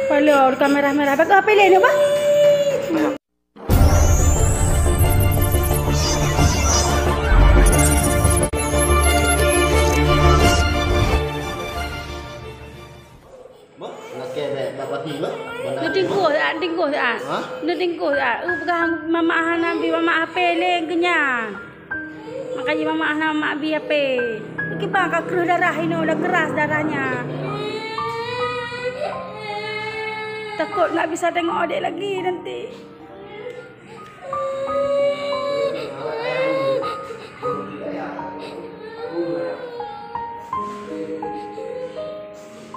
Kalau kamera merah, apa HP lain apa? Tinggu tak? Tinggu tak? Bukan mama Hana bi mama HP lain kenyang. Makanya mama Hana mama bi HP. Kibang kau keruh darah ini udah keras darahnya. Takut nggak bisa tengok adik lagi nanti.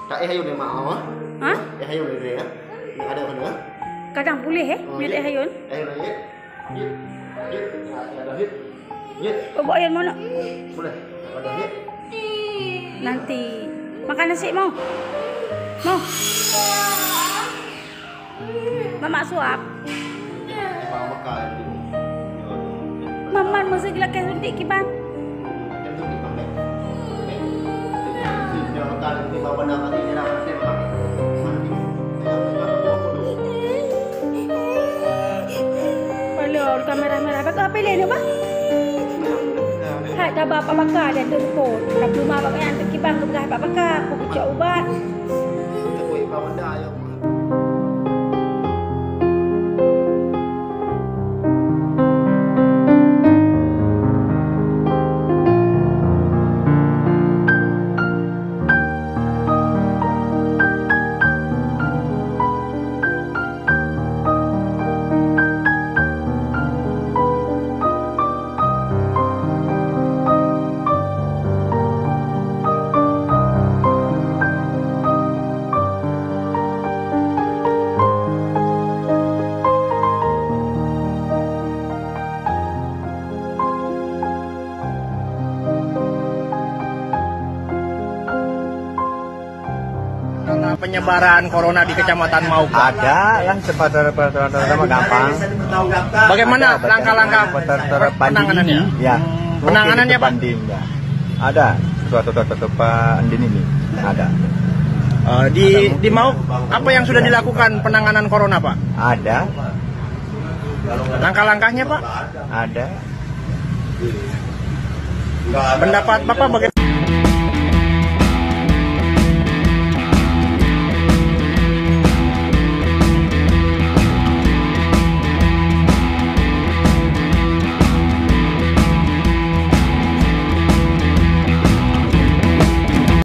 Kak Hayun ni mak awak? Hah? Hayun ni dia. Ada mana? Kadang boleh Miat Hayun. Hayun ni. Yut. Ada hit. Yut. Bawa ayam mana? Boleh. Ada hit. Nanti makan nasi mau? Mau? Mama suap. Mau makan. Mama mesti gelak suntik kiban. Jangan makan di bawah nama ini nak sembah. Kalau kamera merah, apa HP lain apa? Hai, dah bapa bakar dan telefon. Dah belum apa yang terkibang ke belah bapa bakar. Aku bucak ubat. Aku ibu benda yang penyebaran corona di Kecamatan Mauk? Ada lah, pertama gampang. Bagaimana langkah-langkah penanganannya? Ya, penanganannya Pak? Ya. Ada suatu pandemi ini ada. Di Mauk apa yang sudah dilakukan penanganan corona Pak? Ada. Langkah-langkahnya Pak? Ada. Pendapat Bapak bagaimana?